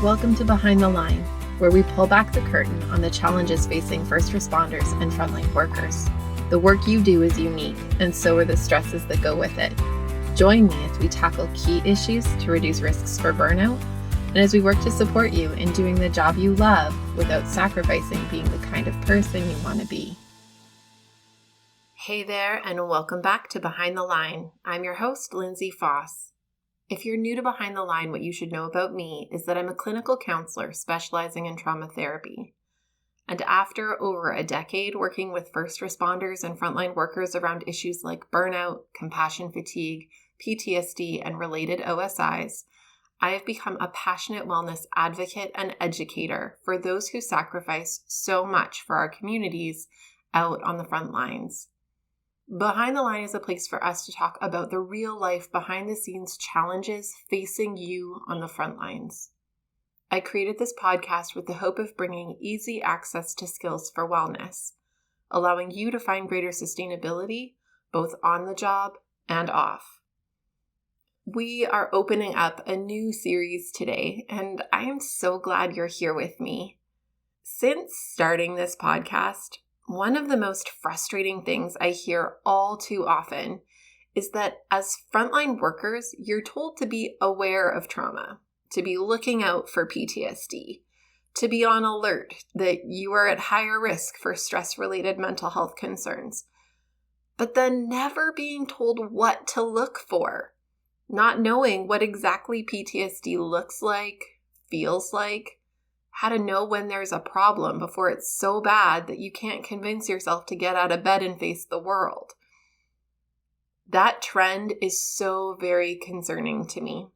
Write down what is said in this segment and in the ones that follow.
Welcome to Behind the Line, where we pull back the curtain on the challenges facing first responders and frontline workers. The work you do is unique, and so are the stresses that go with it. Join me as we tackle key issues to reduce risks for burnout, and as we work to support you in doing the job you love without sacrificing being the kind of person you want to be. Hey there, and welcome back to Behind the Line. I'm your host, Lindsay Foss. If you're new to Behind the Line, what you should know about me is that I'm a clinical counselor specializing in trauma therapy. And after over a decade working with first responders and frontline workers around issues like burnout, compassion fatigue, PTSD, and related OSIs, I have become a passionate wellness advocate and educator for those who sacrifice so much for our communities out on the front lines. Behind the Line is a place for us to talk about the real life behind the scenes challenges facing you on the front lines. I created this podcast with the hope of bringing easy access to skills for wellness, allowing you to find greater sustainability both on the job and off. We are opening up a new series today, and I am so glad you're here with me. Since starting this podcast, one of the most frustrating things I hear all too often is that as frontline workers, you're told to be aware of trauma, to be looking out for PTSD, to be on alert that you are at higher risk for stress-related mental health concerns, but then never being told what to look for, not knowing what exactly PTSD looks like, feels like, how to know when there's a problem before it's so bad that you can't convince yourself to get out of bed and face the world. That trend is so very concerning to me.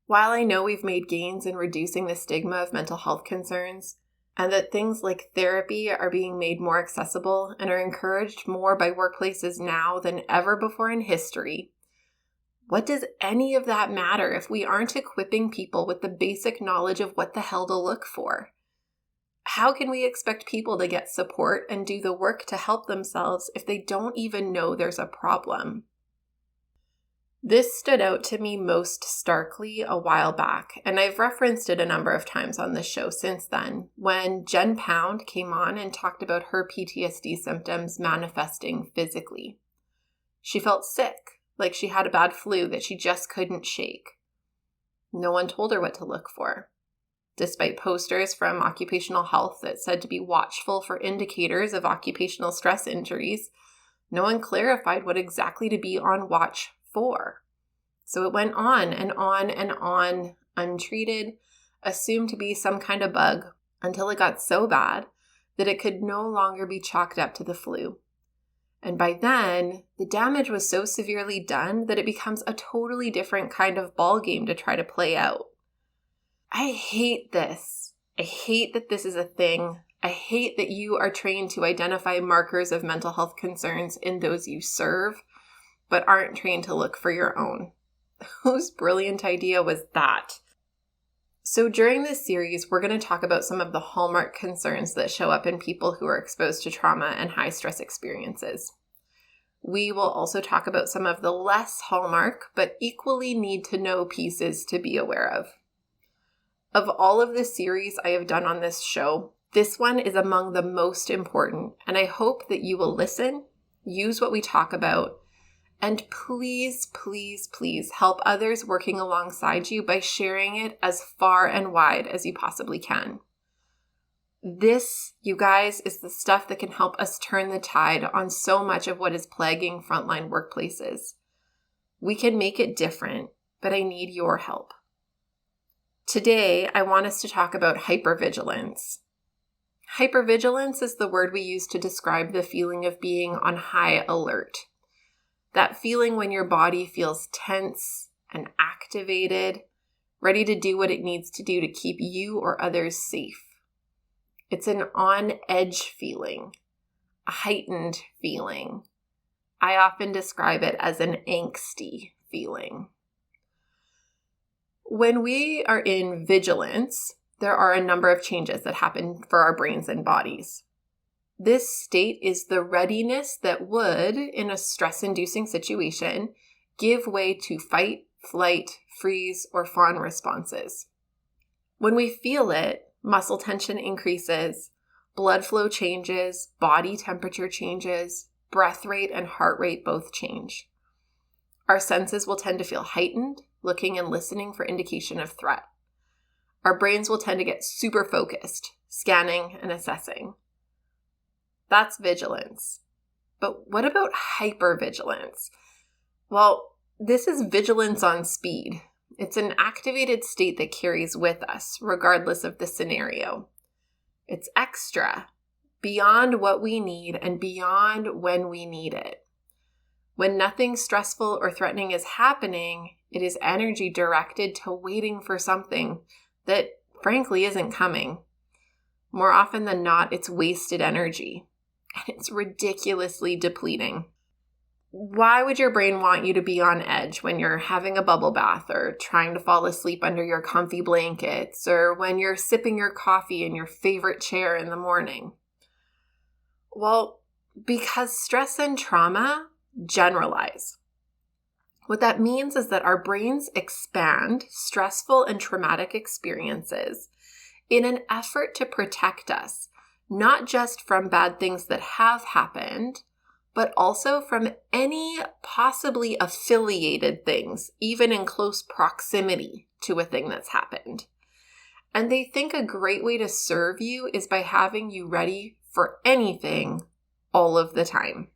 While I know we've made gains in reducing the stigma of mental health concerns, and that things like therapy are being made more accessible and are encouraged more by workplaces now than ever before in history, what does any of that matter if we aren't equipping people with the basic knowledge of what the hell to look for? How can we expect people to get support and do the work to help themselves if they don't even know there's a problem? This stood out to me most starkly a while back, and I've referenced it a number of times on this show since then, when Jen Pound came on and talked about her PTSD symptoms manifesting physically. She felt sick, like she had a bad flu that she just couldn't shake. No one told her what to look for. Despite posters from occupational health that said to be watchful for indicators of occupational stress injuries, no one clarified what exactly to be on watch for. So it went on and on and on, untreated, assumed to be some kind of bug, until it got so bad that it could no longer be chalked up to the flu. And by then, the damage was so severely done that it becomes a totally different kind of ball game to try to play out. I hate this. I hate that this is a thing. I hate that you are trained to identify markers of mental health concerns in those you serve, but aren't trained to look for your own. Whose brilliant idea was that? So during this series, we're going to talk about some of the hallmark concerns that show up in people who are exposed to trauma and high stress experiences. We will also talk about some of the less hallmark, but equally need to know pieces to be aware of. Of all of the series I have done on this show, this one is among the most important, and I hope that you will listen, use what we talk about, and please, please, please help others working alongside you by sharing it as far and wide as you possibly can. This, you guys, is the stuff that can help us turn the tide on so much of what is plaguing frontline workplaces. We can make it different, but I need your help. Today, I want us to talk about hypervigilance. Hypervigilance is the word we use to describe the feeling of being on high alert. That feeling when your body feels tense and activated, ready to do what it needs to do to keep you or others safe. It's an on-edge feeling, a heightened feeling. I often describe it as an angsty feeling. When we are in vigilance, there are a number of changes that happen for our brains and bodies. This state is the readiness that would, in a stress-inducing situation, give way to fight, flight, freeze, or fawn responses. When we feel it, muscle tension increases, blood flow changes, body temperature changes, breath rate and heart rate both change. Our senses will tend to feel heightened, looking and listening for indication of threat. Our brains will tend to get super focused, scanning and assessing. That's vigilance. But what about hypervigilance? Well, this is vigilance on speed. It's an activated state that carries with us, regardless of the scenario. It's extra, beyond what we need and beyond when we need it. When nothing stressful or threatening is happening, it is energy directed to waiting for something that frankly isn't coming. More often than not, it's wasted energy, and it's ridiculously depleting. Why would your brain want you to be on edge when you're having a bubble bath or trying to fall asleep under your comfy blankets or when you're sipping your coffee in your favorite chair in the morning? Well, because stress and trauma generalize. What that means is that our brains expand stressful and traumatic experiences in an effort to protect us, not just from bad things that have happened, but also from any possibly affiliated things, even in close proximity to a thing that's happened. And they think a great way to serve you is by having you ready for anything all of the time.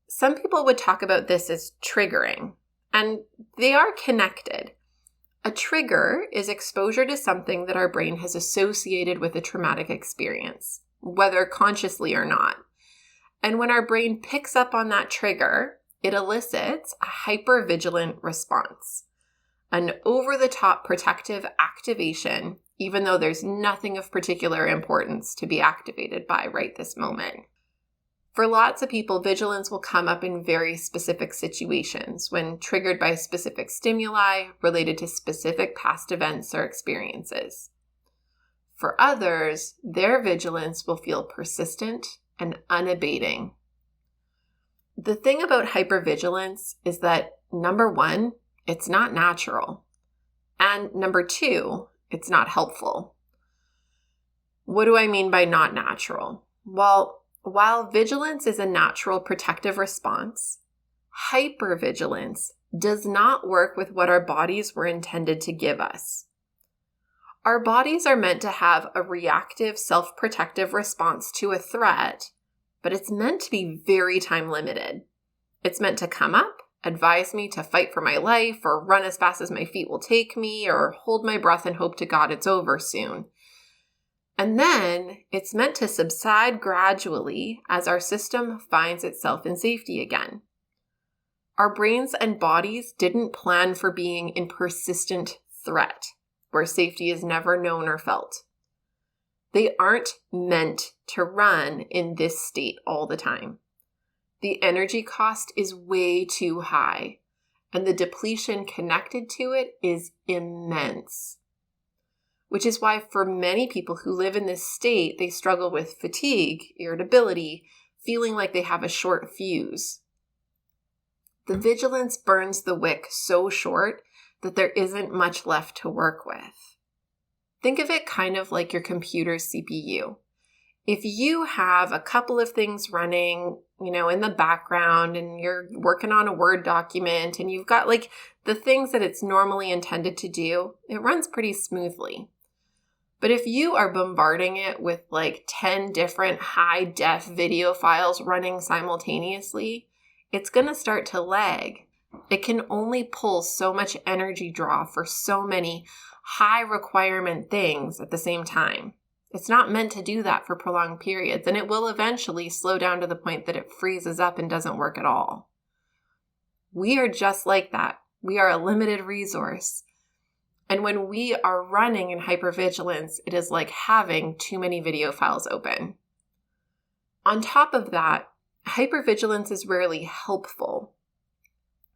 Some people would talk about this as triggering, and they are connected. A trigger is exposure to something that our brain has associated with a traumatic experience, whether consciously or not. And when our brain picks up on that trigger, it elicits a hypervigilant response, an over-the-top protective activation, even though there's nothing of particular importance to be activated by right this moment. For lots of people, vigilance will come up in very specific situations when triggered by specific stimuli related to specific past events or experiences. For others, their vigilance will feel persistent and unabating. The thing about hypervigilance is that, number one, it's not natural. And number two, it's not helpful. What do I mean by not natural? Well, while vigilance is a natural protective response, hypervigilance does not work with what our bodies were intended to give us. Our bodies are meant to have a reactive, self-protective response to a threat, but it's meant to be very time limited. It's meant to come up, advise me to fight for my life, or run as fast as my feet will take me, or hold my breath and hope to God it's over soon. And then it's meant to subside gradually as our system finds itself in safety again. Our brains and bodies didn't plan for being in persistent threat, where safety is never known or felt. They aren't meant to run in this state all the time. The energy cost is way too high, and the depletion connected to it is immense. Which is why for many people who live in this state, they struggle with fatigue, irritability, feeling like they have a short fuse. The vigilance burns the wick so short that there isn't much left to work with. Think of it kind of like your computer's CPU. If you have a couple of things running, in the background and you're working on a Word document and you've got like the things that it's normally intended to do, it runs pretty smoothly. But if you are bombarding it with like 10 different high-def video files running simultaneously, it's going to start to lag. It can only pull so much energy draw for so many high requirement things at the same time. It's not meant to do that for prolonged periods, and it will eventually slow down to the point that it freezes up and doesn't work at all. We are just like that. We are a limited resource. And when we are running in hypervigilance, it is like having too many video files open. On top of that, hypervigilance is rarely helpful.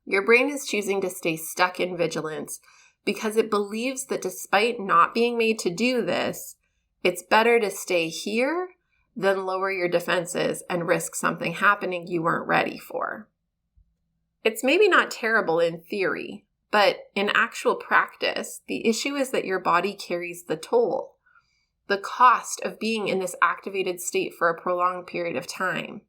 Your brain is choosing to stay stuck in vigilance because it believes that despite not being made to do this, it's better to stay here than lower your defenses and risk something happening you weren't ready for. It's maybe not terrible in theory, But in actual practice, the issue is that your body carries the toll, the cost of being in this activated state for a prolonged period of time.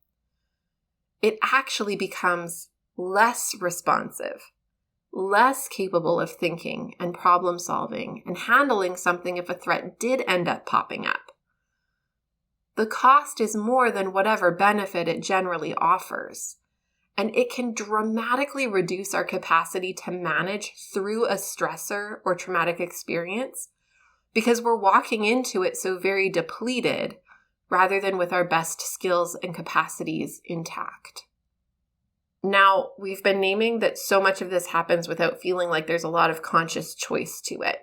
It actually becomes less responsive, less capable of thinking and problem solving and handling something if a threat did end up popping up. The cost is more than whatever benefit it generally offers, and it can dramatically reduce our capacity to manage through a stressor or traumatic experience because we're walking into it so very depleted rather than with our best skills and capacities intact. Now, we've been naming that so much of this happens without feeling like there's a lot of conscious choice to it.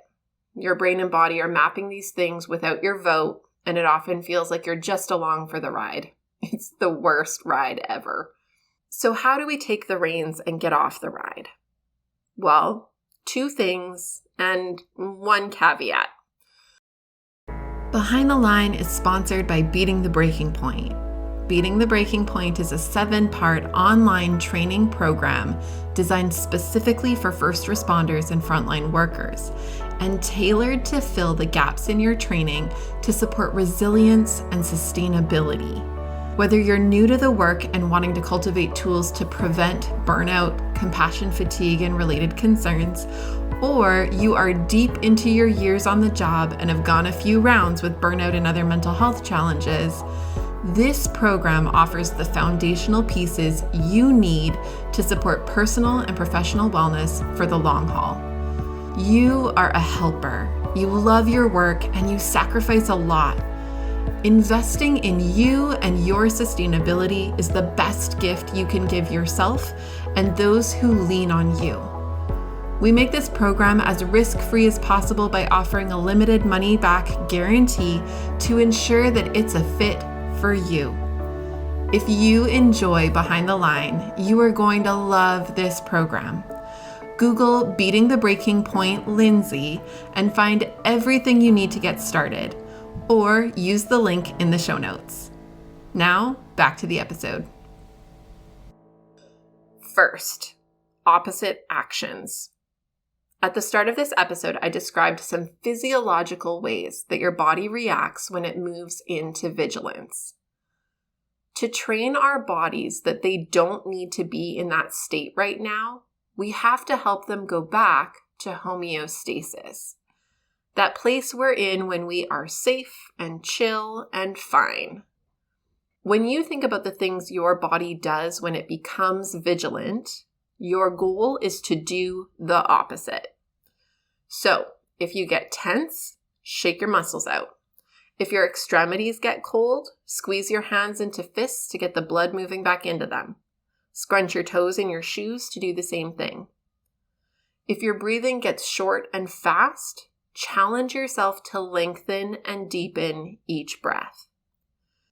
Your brain and body are mapping these things without your vote, and it often feels like you're just along for the ride. It's the worst ride ever. So how do we take the reins and get off the ride? Well, 2 things and 1 caveat. Behind the Line is sponsored by Beating the Breaking Point. Beating the Breaking Point is a 7-part online training program designed specifically for first responders and frontline workers, and tailored to fill the gaps in your training to support resilience and sustainability. Whether you're new to the work and wanting to cultivate tools to prevent burnout, compassion fatigue, and related concerns, or you are deep into your years on the job and have gone a few rounds with burnout and other mental health challenges, this program offers the foundational pieces you need to support personal and professional wellness for the long haul. You are a helper. You love your work and you sacrifice a lot. Investing in you and your sustainability is the best gift you can give yourself and those who lean on you. We make this program as risk-free as possible by offering a limited money-back guarantee to ensure that it's a fit for you. If you enjoy Behind the Line, you are going to love this program. Google Beating the Breaking Point Lindsay and find everything you need to get started, or use the link in the show notes. Now, back to the episode. First, opposite actions. At the start of this episode, I described some physiological ways that your body reacts when it moves into vigilance. To train our bodies that they don't need to be in that state right now, we have to help them go back to homeostasis. That place we're in when we are safe and chill and fine. When you think about the things your body does when it becomes vigilant, your goal is to do the opposite. So, if you get tense, shake your muscles out. If your extremities get cold, squeeze your hands into fists to get the blood moving back into them. Scrunch your toes in your shoes to do the same thing. If your breathing gets short and fast, challenge yourself to lengthen and deepen each breath.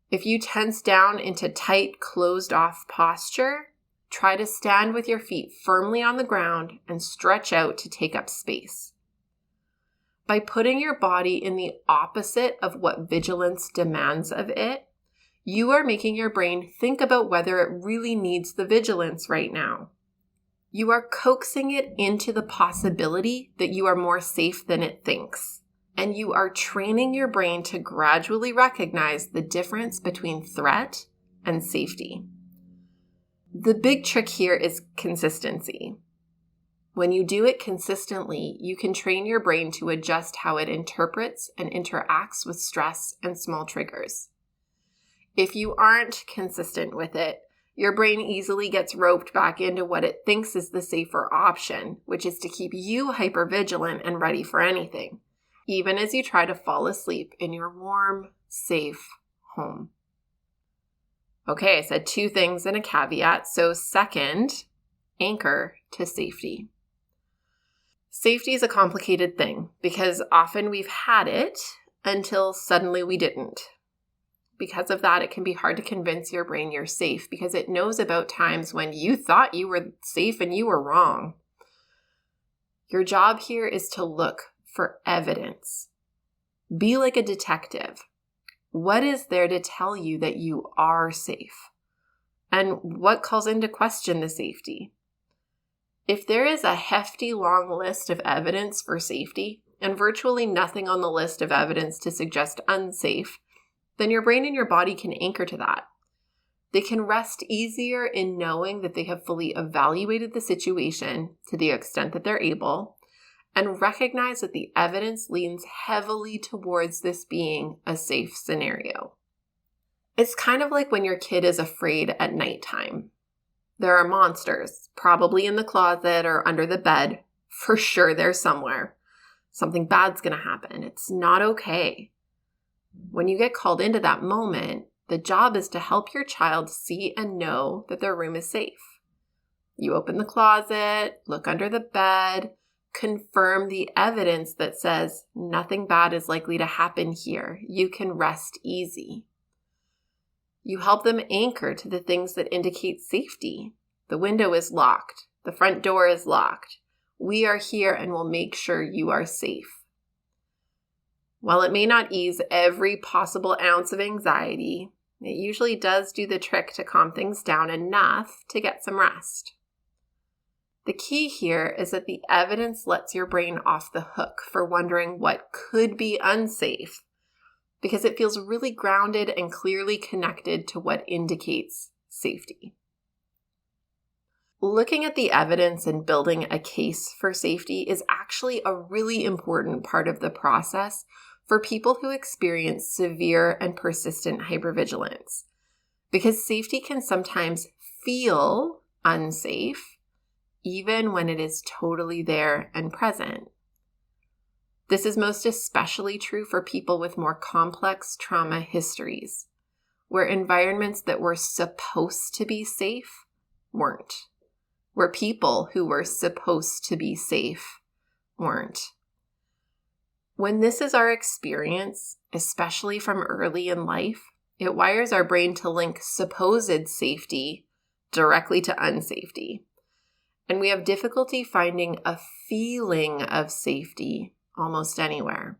If you tense down into tight, closed-off posture, try to stand with your feet firmly on the ground and stretch out to take up space. By putting your body in the opposite of what vigilance demands of it, you are making your brain think about whether it really needs the vigilance right now. You are coaxing it into the possibility that you are more safe than it thinks, and you are training your brain to gradually recognize the difference between threat and safety. The big trick here is consistency. When you do it consistently, you can train your brain to adjust how it interprets and interacts with stress and small triggers. If you aren't consistent with it, your brain easily gets roped back into what it thinks is the safer option, which is to keep you hypervigilant and ready for anything, even as you try to fall asleep in your warm, safe home. Okay, I said 2 things and a caveat. So second, anchor to safety. Safety is a complicated thing because often we've had it until suddenly we didn't. Because of that, it can be hard to convince your brain you're safe because it knows about times when you thought you were safe and you were wrong. Your job here is to look for evidence. Be like a detective. What is there to tell you that you are safe? And what calls into question the safety? If there is a hefty long list of evidence for safety and virtually nothing on the list of evidence to suggest unsafe, then your brain and your body can anchor to that. They can rest easier in knowing that they have fully evaluated the situation to the extent that they're able and recognize that the evidence leans heavily towards this being a safe scenario. It's kind of like when your kid is afraid at nighttime. There are monsters, probably in the closet or under the bed. For sure, they're somewhere. Something bad's going to happen. It's not okay. When you get called into that moment, the job is to help your child see and know that their room is safe. You open the closet, look under the bed, confirm the evidence that says nothing bad is likely to happen here. You can rest easy. You help them anchor to the things that indicate safety. The window is locked. The front door is locked. We are here and will make sure you are safe. While it may not ease every possible ounce of anxiety, it usually does do the trick to calm things down enough to get some rest. The key here is that the evidence lets your brain off the hook for wondering what could be unsafe, because it feels really grounded and clearly connected to what indicates safety. Looking at the evidence and building a case for safety is actually a really important part of the process for people who experience severe and persistent hypervigilance, because safety can sometimes feel unsafe, even when it is totally there and present. This is most especially true for people with more complex trauma histories, where environments that were supposed to be safe weren't, where people who were supposed to be safe weren't. When this is our experience, especially from early in life, it wires our brain to link supposed safety directly to unsafety. And we have difficulty finding a feeling of safety almost anywhere.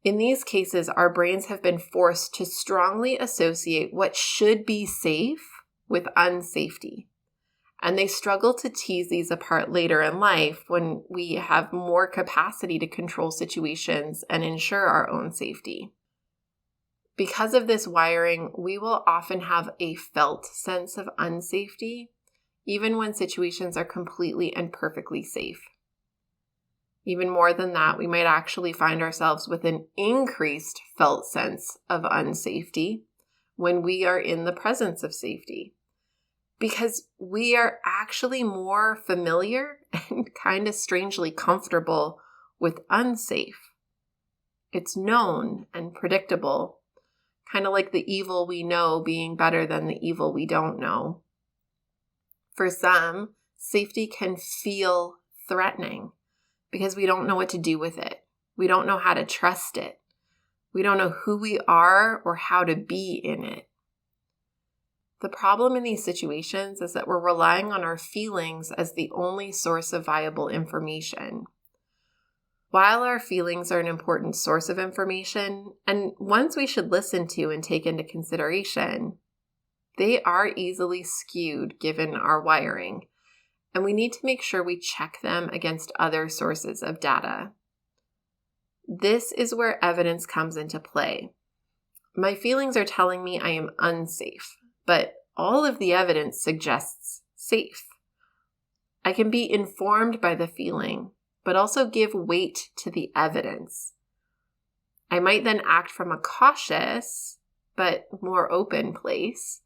In these cases, our brains have been forced to strongly associate what should be safe with unsafety. And they struggle to tease these apart later in life when we have more capacity to control situations and ensure our own safety. Because of this wiring, we will often have a felt sense of unsafety, even when situations are completely and perfectly safe. Even more than that, we might actually find ourselves with an increased felt sense of unsafety when we are in the presence of safety, because we are actually more familiar and kind of strangely comfortable with unsafe. It's known and predictable, kind of like the evil we know being better than the evil we don't know. For some, safety can feel threatening because we don't know what to do with it. We don't know how to trust it. We don't know who we are or how to be in it. The problem in these situations is that we're relying on our feelings as the only source of viable information. While our feelings are an important source of information, and ones we should listen to and take into consideration, they are easily skewed given our wiring, and we need to make sure we check them against other sources of data. This is where evidence comes into play. My feelings are telling me I am unsafe, but all of the evidence suggests safe. I can be informed by the feeling, but also give weight to the evidence. I might then act from a cautious, but more open place.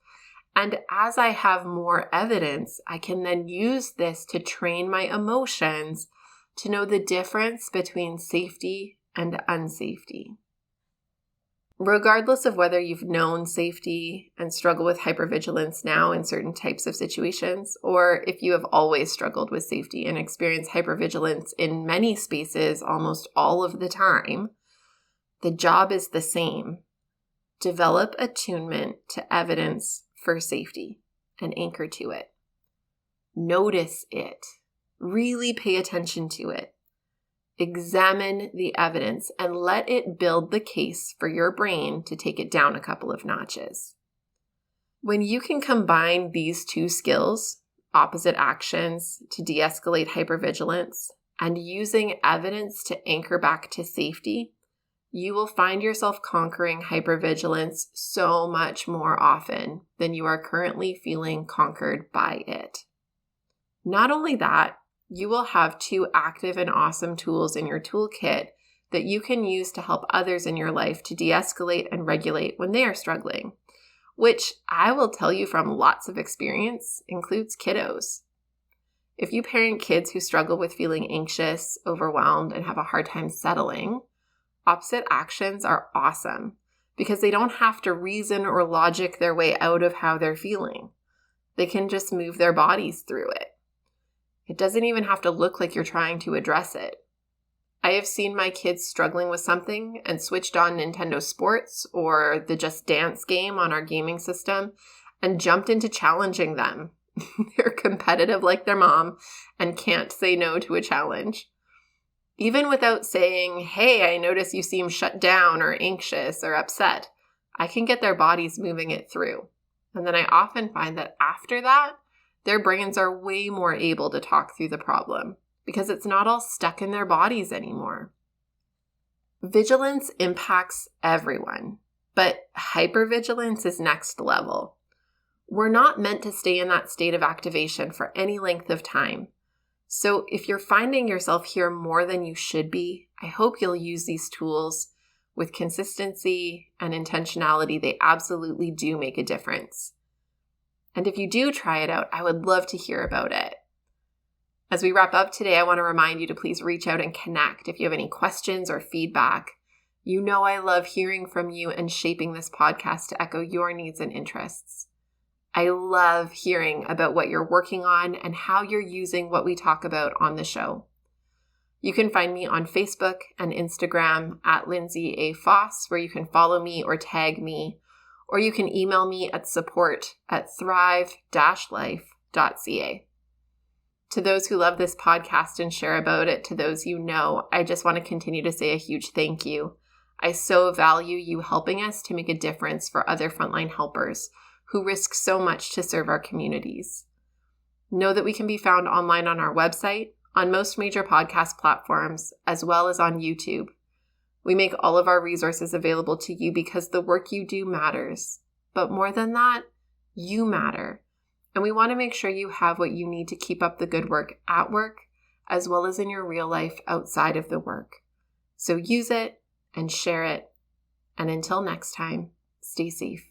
And as I have more evidence, I can then use this to train my emotions to know the difference between safety and unsafety. Regardless of whether you've known safety and struggle with hypervigilance now in certain types of situations, or if you have always struggled with safety and experienced hypervigilance in many spaces almost all of the time, the job is the same. Develop attunement to evidence for safety and anchor to it. Notice it. Really pay attention to it. Examine the evidence and let it build the case for your brain to take it down a couple of notches. When you can combine these two skills, opposite actions to de-escalate hypervigilance, and using evidence to anchor back to safety, you will find yourself conquering hypervigilance so much more often than you are currently feeling conquered by it. Not only that, you will have 2 active and awesome tools in your toolkit that you can use to help others in your life to de-escalate and regulate when they are struggling, which I will tell you from lots of experience includes kiddos. If you parent kids who struggle with feeling anxious, overwhelmed, and have a hard time settling, opposite actions are awesome because they don't have to reason or logic their way out of how they're feeling. They can just move their bodies through it. It doesn't even have to look like you're trying to address it. I have seen my kids struggling with something and switched on Nintendo Sports or the Just Dance game on our gaming system and jumped into challenging them. They're competitive like their mom and can't say no to a challenge. Even without saying, hey, I notice you seem shut down or anxious or upset, I can get their bodies moving it through. And then I often find that after that, their brains are way more able to talk through the problem because it's not all stuck in their bodies anymore. Vigilance impacts everyone, but hypervigilance is next level. We're not meant to stay in that state of activation for any length of time. So if you're finding yourself here more than you should be, I hope you'll use these tools with consistency and intentionality. They absolutely do make a difference. And if you do try it out, I would love to hear about it. As we wrap up today, I want to remind you to please reach out and connect if you have any questions or feedback. You know I love hearing from you and shaping this podcast to echo your needs and interests. I love hearing about what you're working on and how you're using what we talk about on the show. You can find me on Facebook and Instagram at Lindsay A. Foss, where you can follow me or tag me, or you can email me at support@thrive-life.ca. To those who love this podcast and share about it to those you know, I just want to continue to say a huge thank you. I so value you helping us to make a difference for other frontline helpers who risk so much to serve our communities. Know that we can be found online on our website, on most major podcast platforms, as well as on YouTube. We make all of our resources available to you because the work you do matters. But more than that, you matter. And we want to make sure you have what you need to keep up the good work at work, as well as in your real life outside of the work. So use it and share it. And until next time, stay safe.